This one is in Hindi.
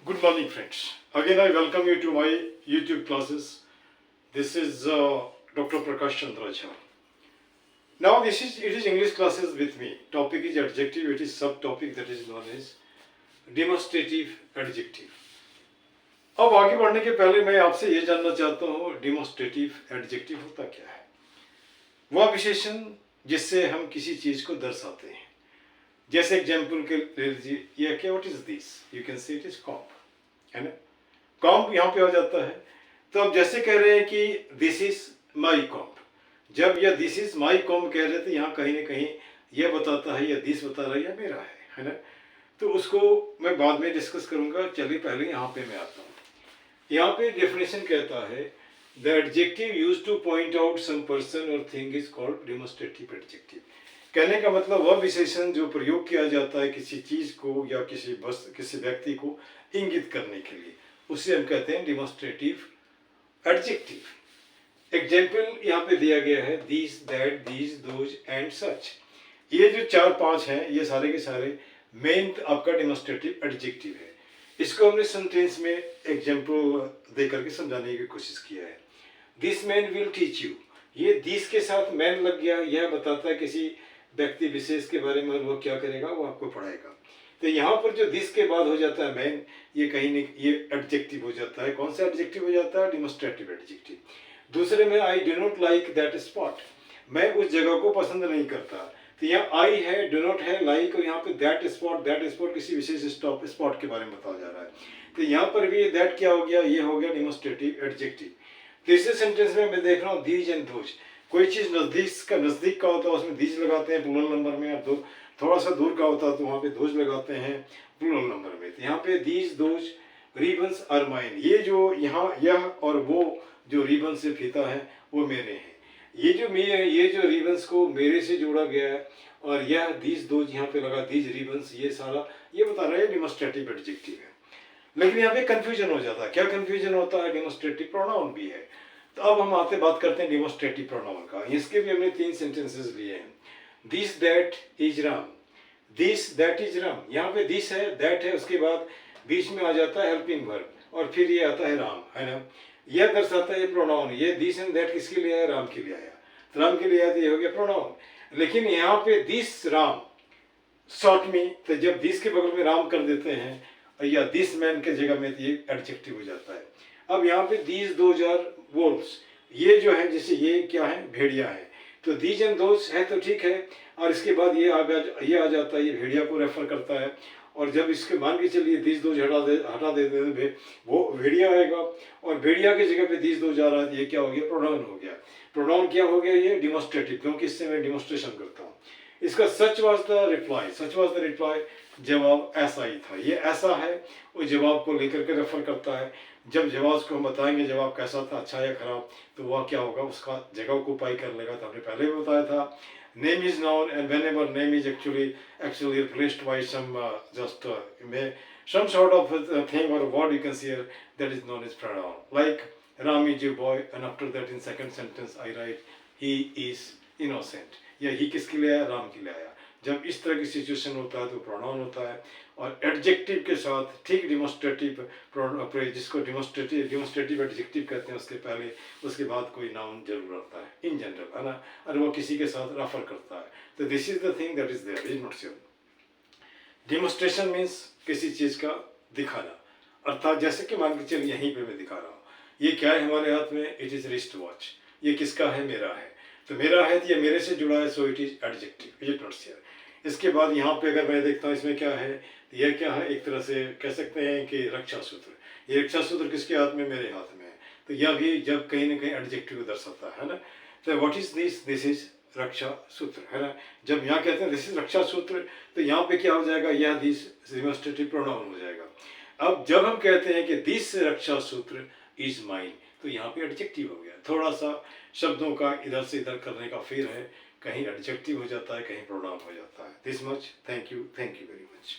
Good morning, friends. Again, I welcome you to my YouTube classes. This is Dr. Prakash Chandra Jha. Now, it is English classes with me. Topic is adjective. It is subtopic that is known as demonstrative adjective. अब आगे बढ़ने के पहले मैं आपसे ये जानना चाहता हूँ डिमोस्ट्रेटिव एडजेक्टिव होता क्या है। वह विशेषण जिससे हम किसी चीज को दर्शाते हैं। जैसे एग्जाम्पल के ले लीजिए, ये क्या, what is this, you can see it is comp, है ना। कॉम्प यहाँ पे हो जाता है। तो अब जैसे कह रहे हैं कि दिस इज माई कॉम्प, जब यह दिस इज माई कॉम्प कह रहे थे, यहाँ कहीं ना कहीं यह बताता है या दिस बता रहा है या मेरा है ना। तो उसको मैं बाद में डिस्कस करूंगा। चलिए पहले यहाँ पे मैं आता हूँ। यहाँ पे डेफिनेशन कहता है the adjective used to point out some person और thing is called demonstrative adjective. कहने का मतलब वह विशेषण जो प्रयोग किया जाता है किसी चीज को या किसी व्यक्ति को इंगित करने के लिए, उसे हम कहते हैं डेमोस्ट्रेटिव एडजेक्टिव। एग्जाम्पल यहाँ पे दिया गया है this, that, these, those and such. ये जो 4-5 हैं, ये सारे के सारे मेन आपका डेमोस्ट्रेटिव एडजेक्टिव है। इसको हमने सेंटेंस में एग्जाम्पल दे करके समझाने की कोशिश किया है। This man will teach you, ये दिस के साथ मैन लग गया, यह बताता है किसी व्यक्ति विशेष के बारे में, वो क्या करेगा, वो आपको पढ़ाएगा। तो यहाँ पर जो दिस के बाद हो जाता है मैन, ये कहीं नहीं, ये एडजेक्टिव हो जाता है। कौन सा एडजेक्टिव हो जाता है? Demonstrative adjective. दूसरे में I do not like that spot, मैं उस जगह को पसंद नहीं करता। तो यहाँ आई है, डू नॉट है, लाइक, और यहाँ पे दैट स्पॉट किसी विशेष स्पॉट के बारे में बताया जा रहा है। तो यहाँ पर भी दैट क्या हो गया, ये हो गया डेमोस्ट्रेटिव एडजेक्टिव। तीसरे सेंटेंस में मैं देख रहा हूँ दीज एंड दोज, कोई चीज नजदीक का होता है उसमें दीज लगाते हैं प्लूरल नंबर में, और थोड़ा सा दूर का होता है तो वहाँ पे दोज लगाते हैं प्लूरल नंबर में। तो यहाँ पे these, those, ribbons are mine, ये जो यहाँ यह और वो जो रिबन से फीता है वो मेरे हैं। ये जो रिबन्स को मेरे से जोड़ा गया है, और यह दीज दोज यहाँ पे लगा, दीज रिबन्स, ये सारा ये बता रहा है डेमोस्ट्रेटिव एडजेक्टिव है। लेकिन यहाँ पे कंफ्यूजन हो जाता है। क्या कंफ्यूजन होता है? डेमोस्ट्रेटिव प्रोनाउन भी है। तो अब हम बात करते हैं डेमोस्ट्रेटिव प्रोनाउन का। इसके भी हमने 3 सेंटेंसेस लिए हैं। This that is Ram, this that is Ram, यहाँ पे दिस है, दैट है, उसके बाद बीच में आ जाता है हेल्पिंग वर्ब, और फिर ये आता है राम, है ना। यह दर्शाता है प्रोनाउन। ये दिस एंड दैट किसके लिए आया? राम के लिए आया। तो राम के लिए आया तो ये हो गया प्रोनाउन। लेकिन यहाँ पे दिस राम शॉर्ट में, तो जब दिस के बगल में राम कर देते हैं या दिस मैन के जगह में, तो ये एडजेक्टिव हो जाता है। अब यहाँ पे दीज दोज आर वोल्व्स, ये जो है जैसे ये क्या है, भेड़िया है। तो दीज एंड दोज है तो ठीक है, और इसके बाद ये आ जाता है, ये भेड़िया को रेफर करता है। और जब इसके मान के चलिए दीज दोज हटा दे वो भेड़िया आएगा, और भेड़िया की जगह पे दीज दोज आ रहा है, ये क्या हो गया? प्रोनाउन हो गया। प्रोनाउन क्या हो गया? ये डेमोस्ट्रेटिव, क्योंकि इससे मैं डेमोस्ट्रेशन करता हूँ। इसका सच वाज द रिप्लाई, जवाब ऐसा ही था। ये ऐसा है, वो जवाब को लेकर के रेफर करता है। जब जवाब को हम बताएंगे जवाब कैसा था, अच्छा या खराब, तो वह क्या होगा, उसका जगह को ऑक्यूपाई कर लेगा। तो हमने पहले भी बताया था name is noun, and whenever name is actually replaced by some sort of a thing or a word, you can see here, that is known as pronoun. Like Ram is your boy, and after that in second sentence I write he is innocent. या ही किसके लिए आया? राम के लिए आया। जब इस तरह की सिचुएशन होता है तो प्रोनाउन होता है, और एडजेक्टिव के साथ ठीक डेमोस्ट्रेटिव, जिसको डेमोस्ट्रेटिव एडजेक्टिव कहते हैं, उसके पहले उसके बाद कोई नाउन जरूर आता है इन जनरल, है ना, और वो किसी के साथ रेफर करता है। तो this is the thing that is there, is not sure. Demonstration means किसी चीज का दिखाना, अर्थात जैसे कि मान के चलिए यहीं पे मैं दिखा रहा हूँ, ये क्या है हमारे हाथ में? It is wrist watch. ये किसका है? मेरा है। तो मेरा है तो ये मेरे से जुड़ा है, so it is adjective, is it not share. इसके बाद यहाँ पे अगर मैं देखता हूँ इसमें क्या है, तो यह क्या है? एक तरह से कह सकते हैं कि रक्षा सूत्र। ये रक्षा सूत्र किसके हाथ में? मेरे हाथ में है। तो यह भी जब कहीं ना कहीं एडजेक्टिव को दर्शाता है ना। तो what is this? This is रक्षा सूत्र, है ना। जब यहाँ कहते हैं दिस इज रक्षा सूत्र, तो यहाँ पे क्या हो जाएगा? यह दिस डेमोस्ट्रेटिव प्रोनाउन हो जाएगा। अब जब हम कहते हैं कि दिस रक्षा सूत्र इज माइन, तो यहाँ पे एडजेक्टिव हो गया। थोड़ा सा शब्दों का इधर से इधर करने का फेर है, कहीं एडजेक्टिव हो जाता है, कहीं प्रोनाउन हो जाता है। This much, thank you very much.